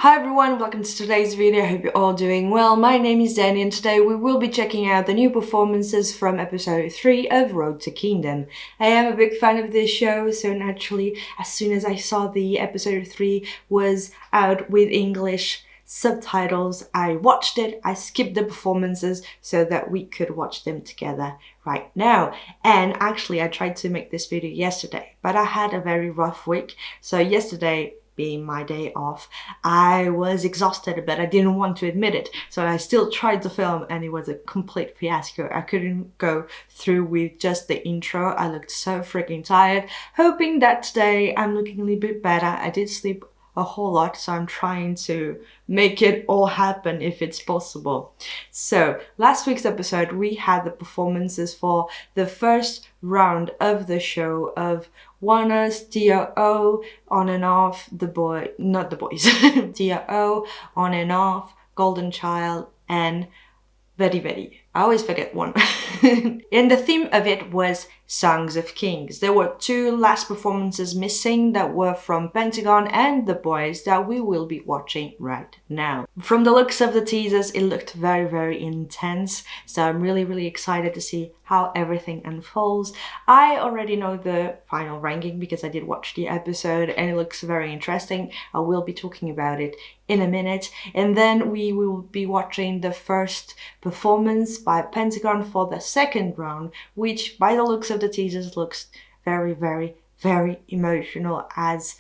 Hi everyone, welcome to today's video. I hope you're all doing well. My name is Danny and today we will be checking out the new performances from episode 3 of Road to Kingdom. I am a big fan of this show, so naturally as soon as I saw the episode 3 was out with English subtitles, I watched it. I skipped the performances so that we could watch them together right now. And actually I tried to make this video yesterday, but I had a very rough week. So yesterday being my day off, I was exhausted, but I didn't want to admit it. So I still tried to film and it was a complete fiasco. I couldn't go through with just the intro. I looked so freaking tired. Hoping that today I'm looking a little bit better. I did sleep a whole lot, so I'm trying to make it all happen if it's possible. So last week's episode we had the performances for the first round of the show of Wanna's, DOO, On and Off, The Boy, not The Boys, DOO, On and Off, Golden Child, and Very Very. I always forget one. And the theme of it was Songs of Kings. There were two last performances missing that were from Pentagon and The Boyz that we will be watching right now. From the looks of the teasers, it looked very intense. So I'm really excited to see how everything unfolds. I already know the final ranking because I did watch the episode and it looks very interesting. I will be talking about it in a minute. And then we will be watching the first performance by Pentagon for the second round, which by the looks of the teasers looks very emotional, as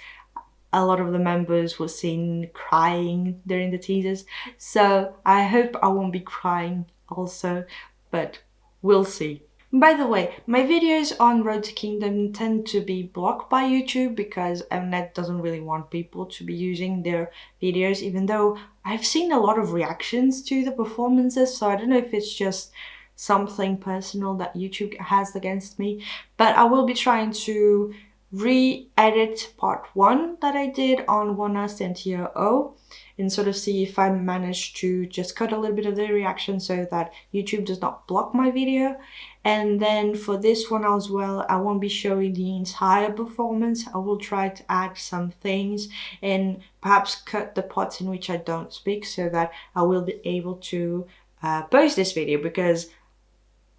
a lot of the members were seen crying during the teasers. So I hope I won't be crying also, but we'll see. By the way, my videos on Road to Kingdom tend to be blocked by YouTube because Mnet doesn't really want people to be using their videos, even though I've seen a lot of reactions to the performances, so I don't know if it's just something personal that YouTube has against me, but I will be trying to re-edit part 1 that I did on Wanna's and TOO and sort of see if I managed to just cut a little bit of the reaction so that YouTube does not block my video. And then for this one as well, I won't be showing the entire performance. I will try to add some things and perhaps cut the parts in which I don't speak so that I will be able to post this video, because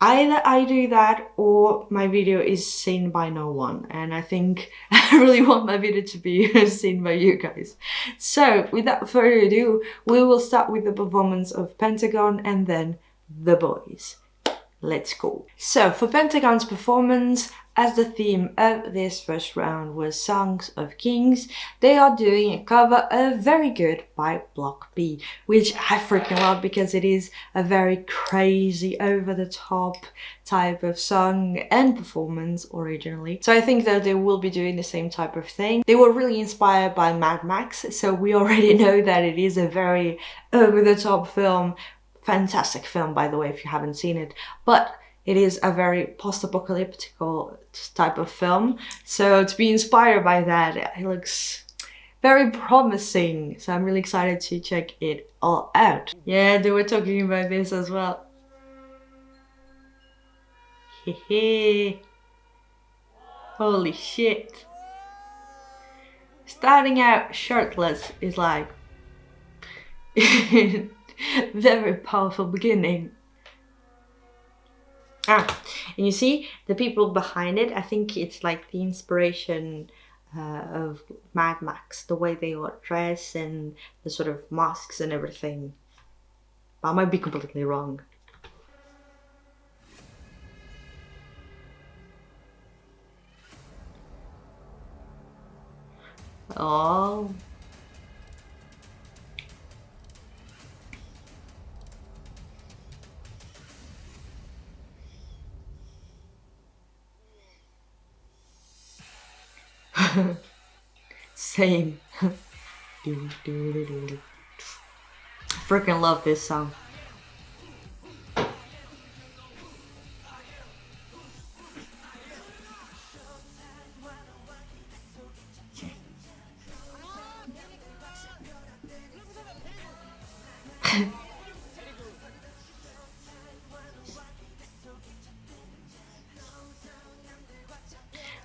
either I do that or my video is seen by no one, and I think I really want my video to be seen by you guys. So without further ado, we will start with the performance of Pentagon and then The Boyz. Let's go. So for Pentagon's performance, as the theme of this first round was Songs of Kings, they are doing a cover of Very Good by Block B, which I freaking love because it is a very crazy, over-the-top type of song and performance originally. So I think that they will be doing the same type of thing. They were really inspired by Mad Max, so we already know that it is a very over-the-top film. Fantastic film, by the way, if you haven't seen it, but it is a very post-apocalyptic type of film. So to be inspired by that, it looks very promising. So I'm really excited to check it all out. Yeah, they were talking about this as well. Hehe. Holy shit. Starting out shirtless is like very powerful beginning. And you see the people behind it, I think it's like the inspiration of Mad Max, the way they were dressed and the sort of masks and everything. But I might be completely wrong. Oh. Same. I freaking love this song.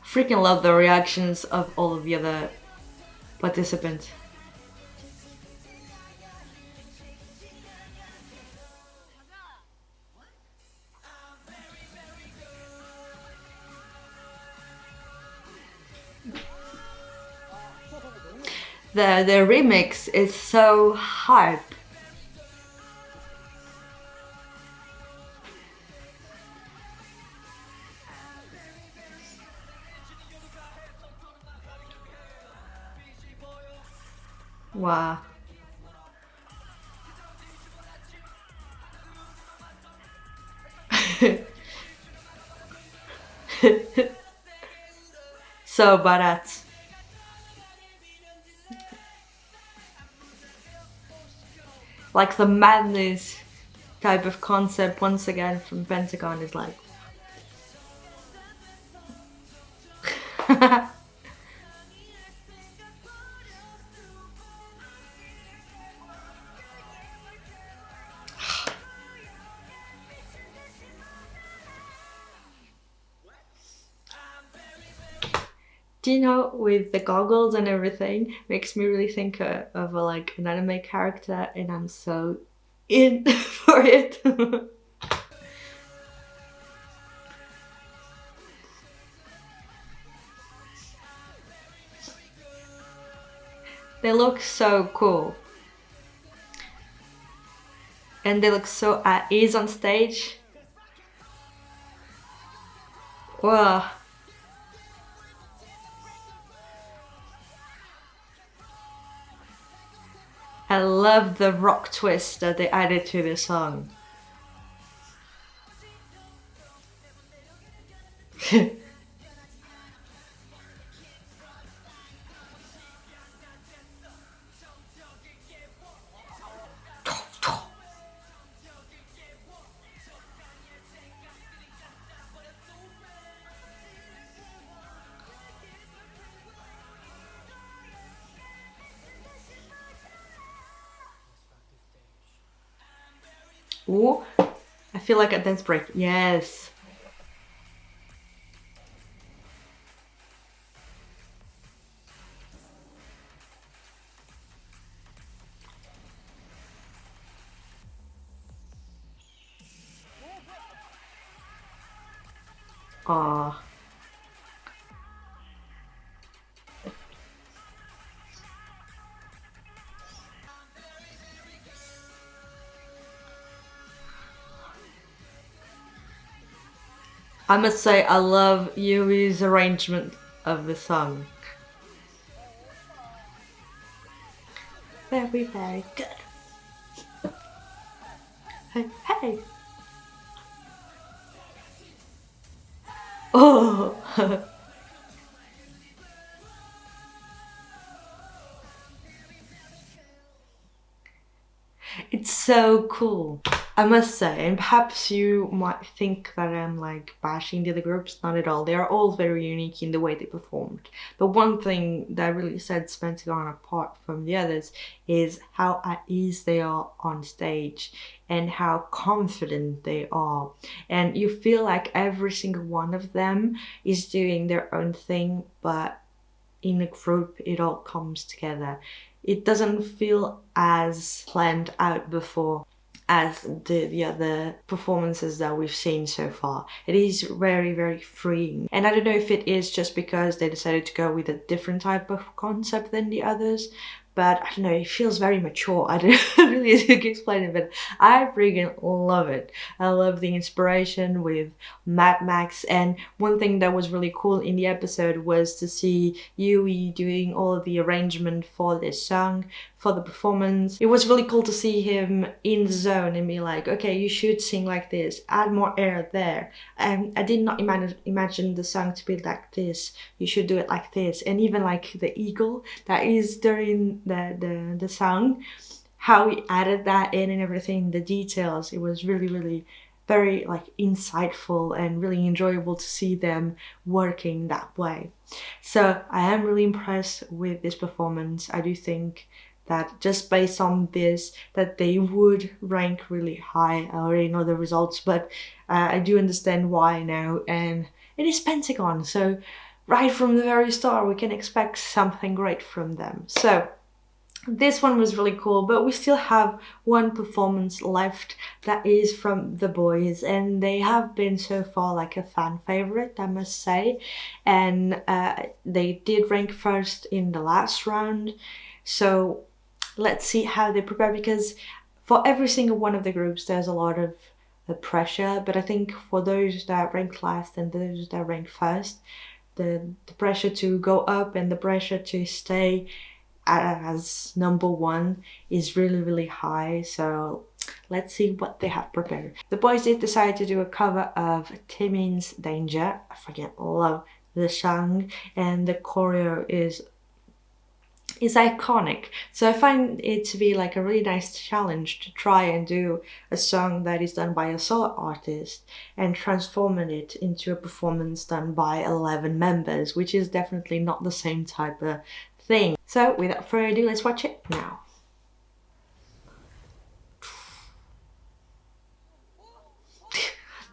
Freaking love the reactions of all of the other participants. The remix is so hype. Wow. So badass. Like the madness type of concept once again from Pentagon is like do you know, with the goggles and everything, makes me really think of a, like an anime character, and I'm so in for it. They look so cool. And they look so at ease on stage. Wow. I love the rock twist that they added to the song. Ooh, I feel like a dance break. Yes. Aw. I must say, I love Yui's arrangement of the song. Very, very good. Hey, hey. Oh. It's so cool. I must say, and perhaps you might think that I'm like bashing the other groups, not at all. They are all very unique in the way they performed. But one thing that really sets Pentagon apart from the others is how at ease they are on stage and how confident they are. And you feel like every single one of them is doing their own thing, but in a group it all comes together. It doesn't feel as planned out before as the other performances that we've seen so far. It is very, very freeing. And I don't know if it is just because they decided to go with a different type of concept than the others, but I don't know, it feels very mature. I don't really explain it, but I freaking love it. I love the inspiration with Mad Max, and one thing that was really cool in the episode was to see Yui doing all of the arrangement for this song, for the performance. It was really cool to see him in the zone and be like, okay, you should sing like this, add more air there. And I did not imagine the song to be like this, you should do it like this. And even like the eagle that is during the song, how he added that in and everything, the details, it was really, really very like insightful and really enjoyable to see them working that way. So I am really impressed with this performance. I do think that just based on this, that they would rank really high. I already know the results, but I do understand why now, and it is Pentagon, so right from the very start we can expect something great from them. So this one was really cool, but we still have one performance left that is from The Boyz, and they have been so far like a fan favorite, I must say, and they did rank first in the last round. So let's see how they prepare, because for every single one of the groups there's a lot of pressure, but I think for those that rank last and those that rank first, the pressure to go up and the pressure to stay as number one is really high. So let's see what they have prepared. The boys did decide to do a cover of Timin's Danger. I forget, love the song, and the choreo is iconic. So I find it to be like a really nice challenge to try and do a song that is done by a solo artist and transforming it into a performance done by 11 members, which is definitely not the same type of thing. So without further ado, let's watch it now.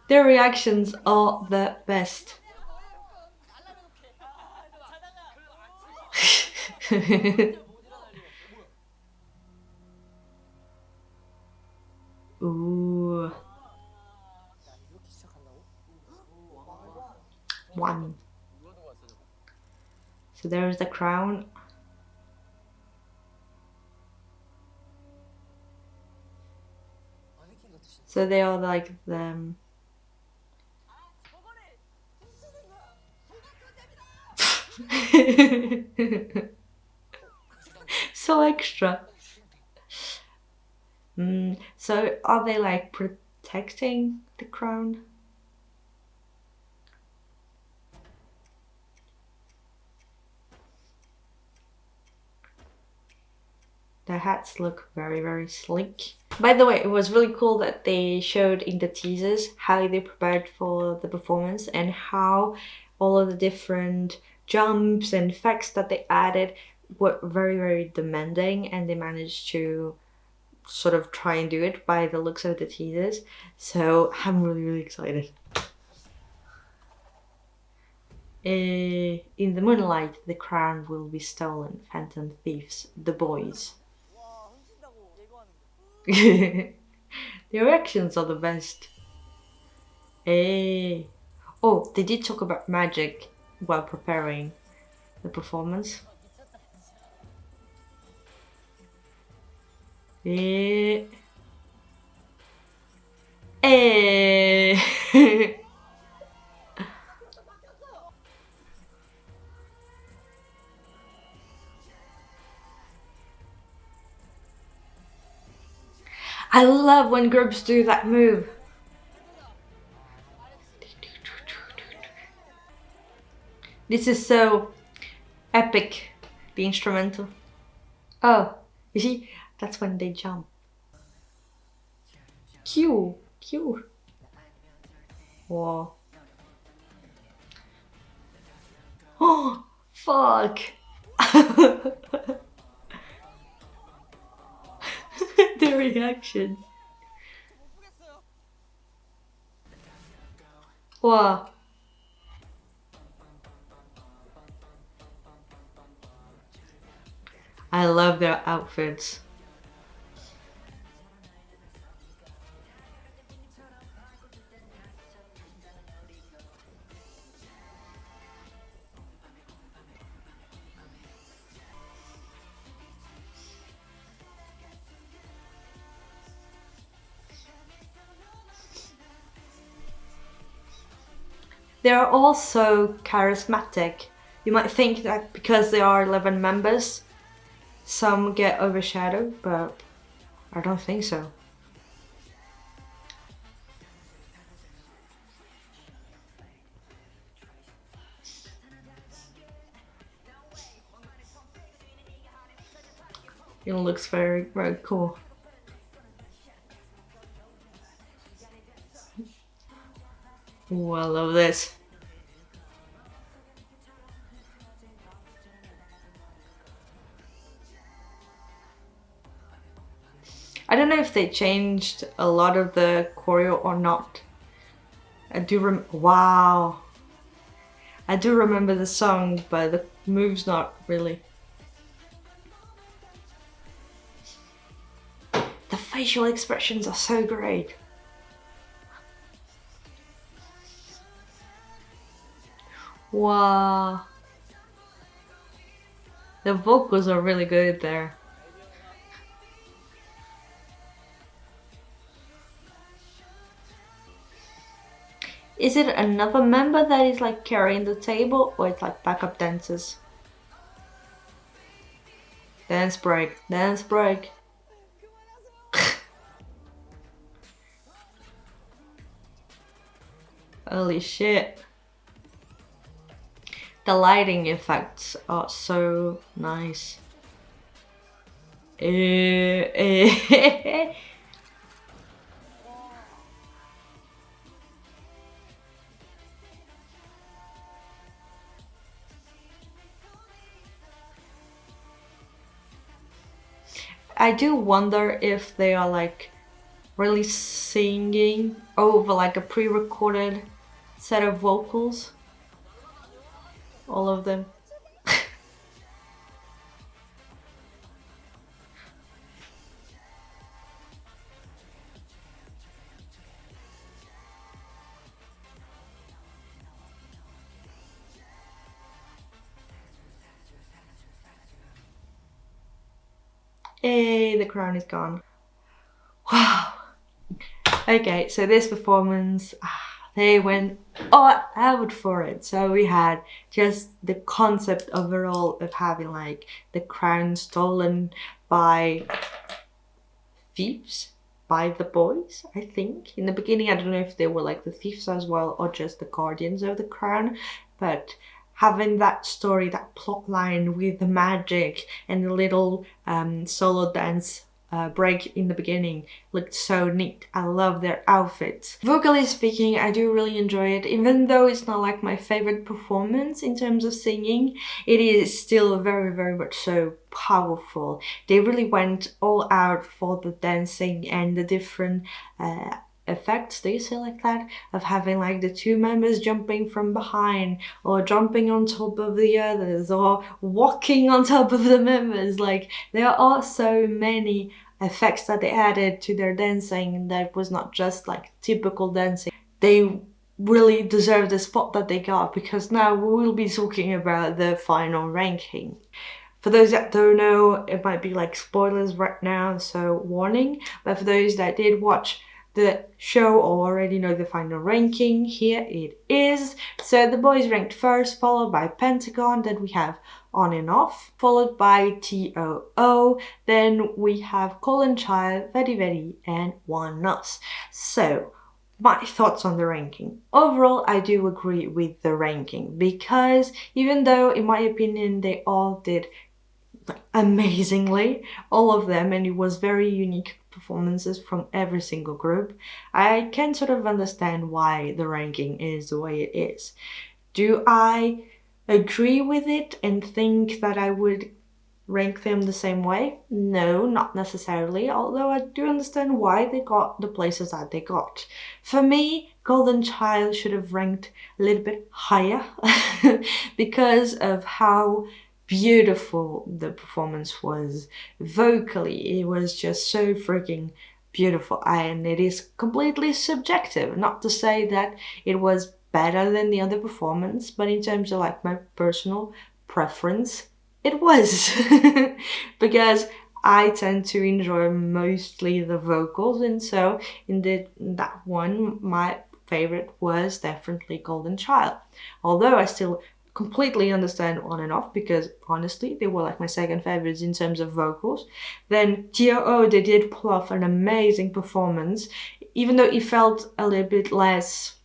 Their reactions are the best. Ooh. One. So there's the crown. So they are like them. So extra. So are they like protecting the crown? Their hats look very sleek. By the way, it was really cool that they showed in the teasers how they prepared for the performance and how all of the different jumps and effects that they added were very demanding, and they managed to sort of try and do it by the looks of the teasers. So I'm really excited. In the moonlight, the crown will be stolen. Phantom thieves, the boys. The reactions are the best. Oh, they did talk about magic while preparing the performance. I love when groups do that move. This is so epic, the instrumental. Oh, you see, that's when they jump. Cute. Whoa. Oh, fuck. The reaction. Wow. I love their outfits. They are all so charismatic. You might think that because they are 11 members, some get overshadowed, but I don't think so. It looks very cool. Ooh, I love this. I don't know if they changed a lot of the choreo or not. I do wow. I do remember the song, but the moves not really. The facial expressions are so great. Wow. The vocals are really good there. Is it another member that is like carrying the table, or it's like backup dancers? Dance break, dance break. Holy shit. The lighting effects are so nice. I do wonder if they are like really singing over like a pre-recorded set of vocals. All of them. Hey, the crown is gone. Wow. Okay, so this performance, they went all out for it. So we had just the concept overall of having like the crown stolen by thieves, by the boys, I think. In the beginning, I don't know if they were like the thieves as well or just the guardians of the crown, but having that story, that plot line with the magic and the little solo dance break in the beginning looked so neat. I love their outfits. Vocally speaking, I do really enjoy it. Even though it's not like my favorite performance in terms of singing, it is still very, very much so powerful. They really went all out for the dancing and the different effects, do you say like that, of having like the two members jumping from behind or jumping on top of the others or walking on top of the members. Like there are so many effects that they added to their dancing that was not just like typical dancing. They really deserve the spot that they got, because now we will be talking about the final ranking. For those that don't know, it might be like spoilers right now, so warning. But for those that did watch the show or already know the final ranking, here it is. So the boys ranked first, followed by Pentagon, then we have On and Off, followed by TOO, then we have Golden Child, Very Very, and One Us. So my thoughts on the ranking. Overall, I do agree with the ranking, because even though in my opinion they all did amazingly, all of them, and it was very unique performances from every single group, I can sort of understand why the ranking is the way it is. Do I agree with it and think that I would rank them the same way? No, not necessarily, although I do understand why they got the places that they got. For me, Golden Child should have ranked a little bit higher because of how beautiful the performance was. Vocally, it was just so freaking beautiful, and it is completely subjective. Not to say that it was better than the other performance, but in terms of like my personal preference, it was. Because I tend to enjoy mostly the vocals, and so in that one, my favorite was definitely Golden Child. Although I still completely understand On and Off, because honestly they were like my second favorites in terms of vocals. Then TOO, they did pull off an amazing performance, even though it felt a little bit less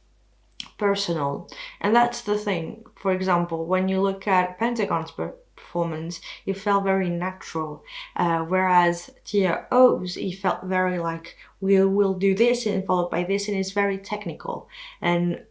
personal. And that's the thing. For example, when you look at Pentagon's performance, it felt very natural, whereas TOO's, it felt very like we'll do this and followed by this, and it's very technical. And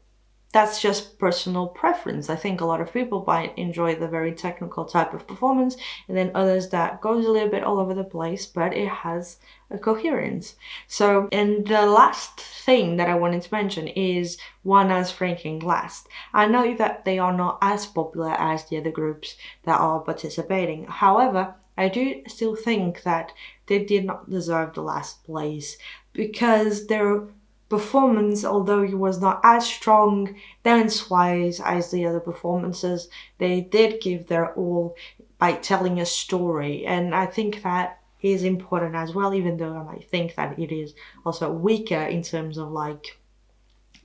that's just personal preference. I think a lot of people might enjoy the very technical type of performance, and then others that goes a little bit all over the place, but it has a coherence. So, and the last thing that I wanted to mention is One Us ranking last. I know that they are not as popular as the other groups that are participating. However, I do still think that they did not deserve the last place, because their performance, although it was not as strong dance-wise as the other performances, they did give their all like telling a story, and I think that is important as well, even though I might think that it is also weaker in terms of like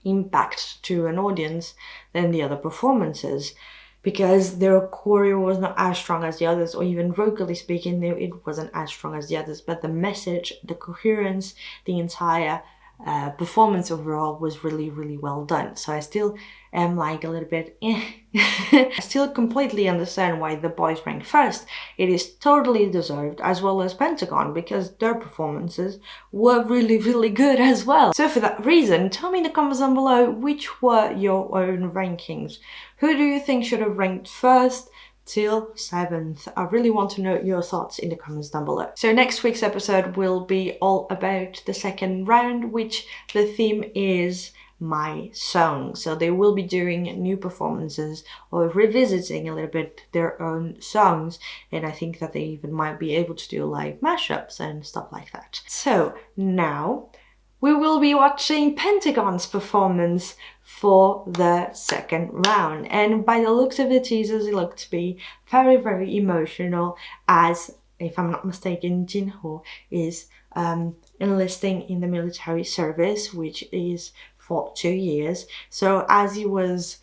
impact to an audience than the other performances, because their choreo was not as strong as the others, or even vocally speaking it wasn't as strong as the others, but the message, the coherence, the entire performance overall was really, really well done. So I still am like a little bit I still completely understand why the boys ranked first. It is totally deserved, as well as Pentagon, because their performances were really, really good as well. So for that reason, tell me in the comments down below which were your own rankings. Who do you think should have ranked first till 7th? I really want to know your thoughts in the comments down below. So next week's episode will be all about the second round, which the theme is my song. So they will be doing new performances or revisiting a little bit their own songs, and I think that they even might be able to do like mashups and stuff like that. So now we will be watching Pentagon's performance for the second round, and by the looks of the teasers it looked to be very, very emotional, as if I'm not mistaken Jinho is enlisting in the military service, which is for 2 years. So as he was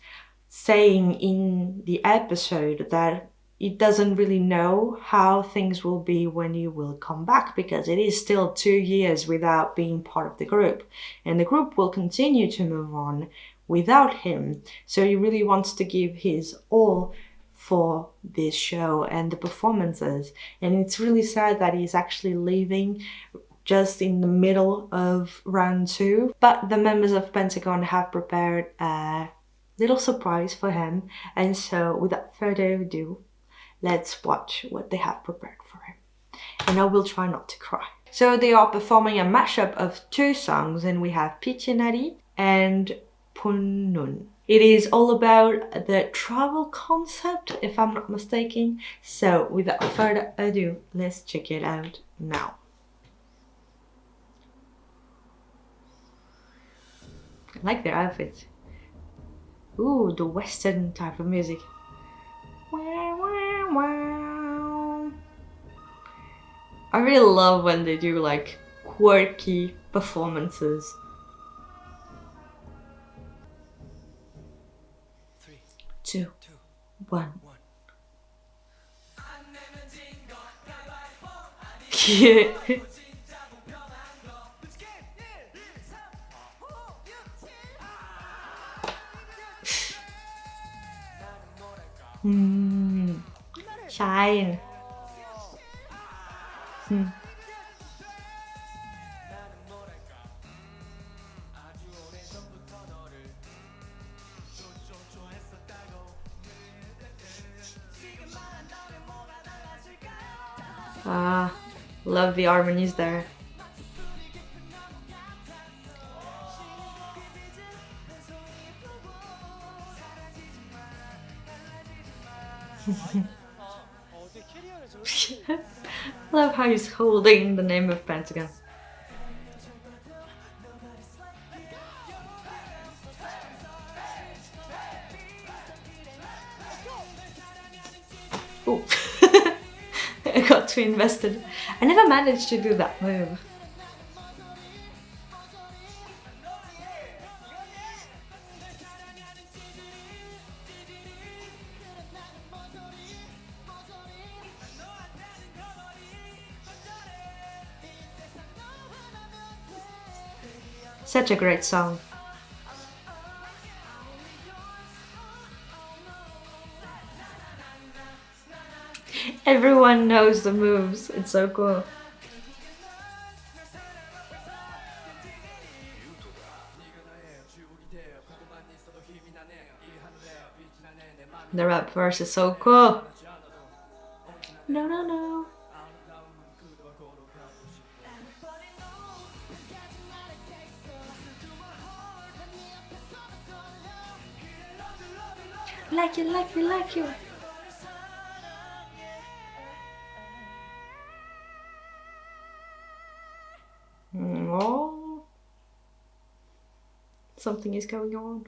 saying in the episode, that it doesn't really know how things will be when you will come back, because it is still 2 years without being part of the group, and the group will continue to move on without him. So he really wants to give his all for this show and the performances, and it's really sad that he's actually leaving just in the middle of round 2. But the members of Pentagon have prepared a little surprise for him, and so without further ado, let's watch what they have prepared for him. And I will try not to cry. So they are performing a mashup of 2 songs, and we have Pichinari and Punnun. It is all about the travel concept, if I'm not mistaken. So without further ado, let's check it out now. I like their outfits. Ooh, the Western type of music. Wow, wow, wow. I really love when they do like quirky performances. 3, 2, 1. Yeah. Shine. Ah, love the harmonies there. Love how he's holding the name of Pentagon. Oh, I got too invested. I never managed to do that move. Such a great song. Everyone knows the moves. It's so cool. The rap verse is so cool. No, no, no. Like you, like you, like you. Oh, something is going on.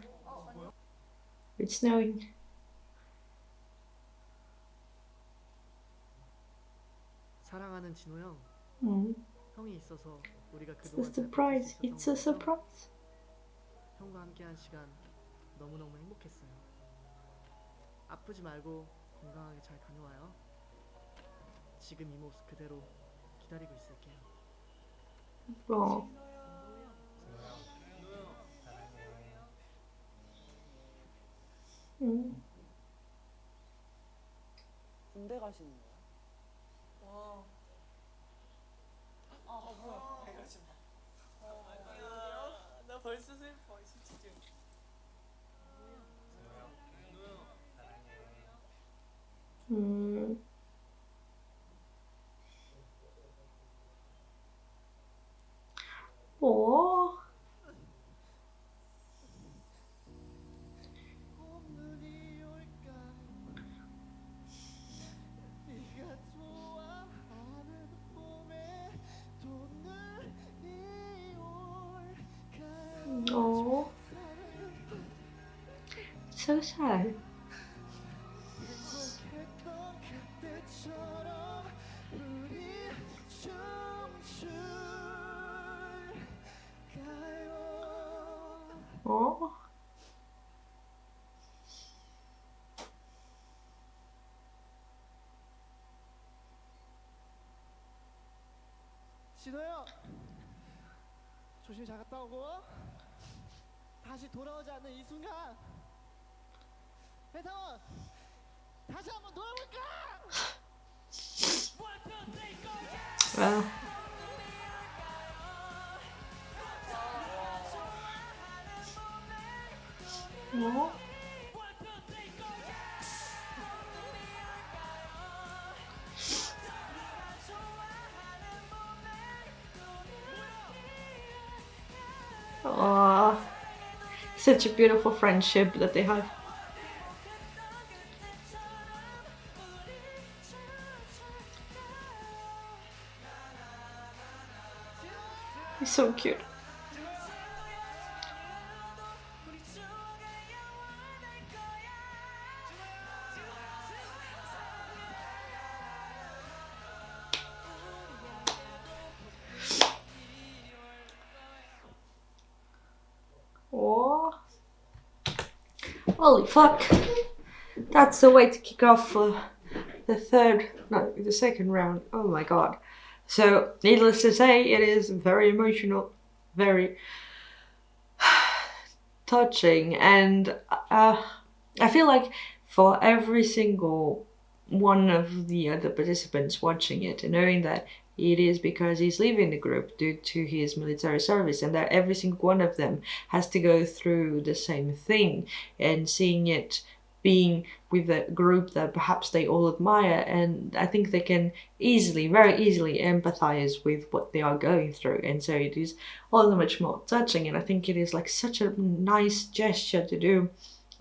It's snowing. 사랑하는 진호 형, 형이 있어서 우리가 It's a 그동안 잘 버틸 수 surprise. 있었던 It's a 거라서 surprise. 형과 함께한 시간 너무너무 행복했어요. 아프지 말고 건강하게 잘 다녀와요. 지금 이 모습 그대로 기다리고 있을게요. Oh. 군대 가시는 거야? 와. 뭐야? 가지 마. 나 벌써 슬퍼, 지금. Oh. Oh. So sad. Oh. 진호야, 조심히 잘 갔다 오고 다시 돌아오지 않는 이 순간 펜타곤 다시 한번 놀아볼까? Well. Oh. Oh, such a beautiful friendship that they have. He's so cute. Oh, holy fuck! That's the way to kick off the second round. Oh my god! So, needless to say, it is very emotional, very touching, and I feel like for every single one of the other participants watching it and knowing that it is because he's leaving the group due to his military service, and that every single one of them has to go through the same thing, and seeing it being with a group that perhaps they all admire, and I think they can very easily empathize with what they are going through, and so it is all the much more touching, and I think it is like such a nice gesture to do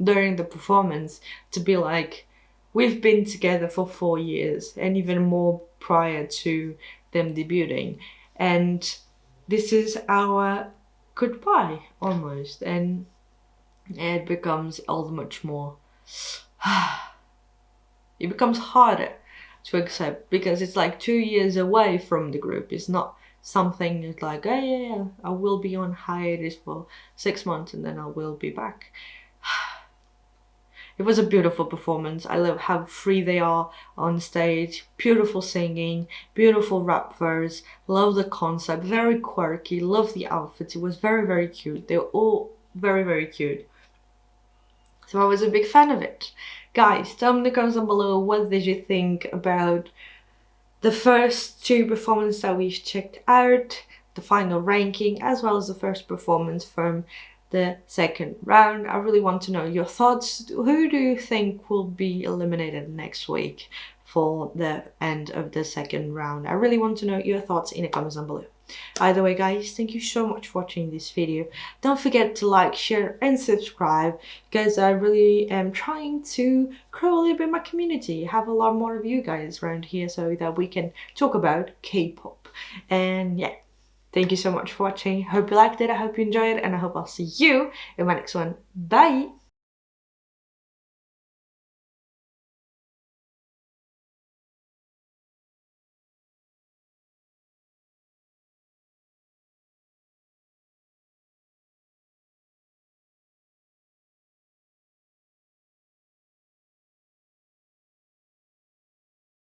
during the performance, to be like, we've been together for 4 years and even more prior to them debuting, and this is our goodbye almost, and it becomes all the much more it becomes harder to accept, because it's like 2 years away from the group. It's not something that's like, oh yeah, I will be on hiatus for 6 months and then I will be back. It was a beautiful performance. I love how free they are on stage. Beautiful singing, beautiful rap verse. Love the concept, very quirky. Love the outfits. It was very cute. They were all very cute. So I was a big fan of it. Guys, tell me in the comments down below, what did you think about the first 2 performances that we've checked out, the final ranking, as well as the first performance from the second round. I really want to know your thoughts. Who do you think will be eliminated next week for the end of the second round? I really want to know your thoughts in the comments down below. Either way, guys, thank you so much for watching this video. Don't forget to like, share and subscribe, because I really am trying to grow a little bit my community, have a lot more of you guys around here so that we can talk about K-pop. And yeah, thank you so much for watching. Hope you liked it, I hope you enjoyed it, and I hope I'll see you in my next one. Bye!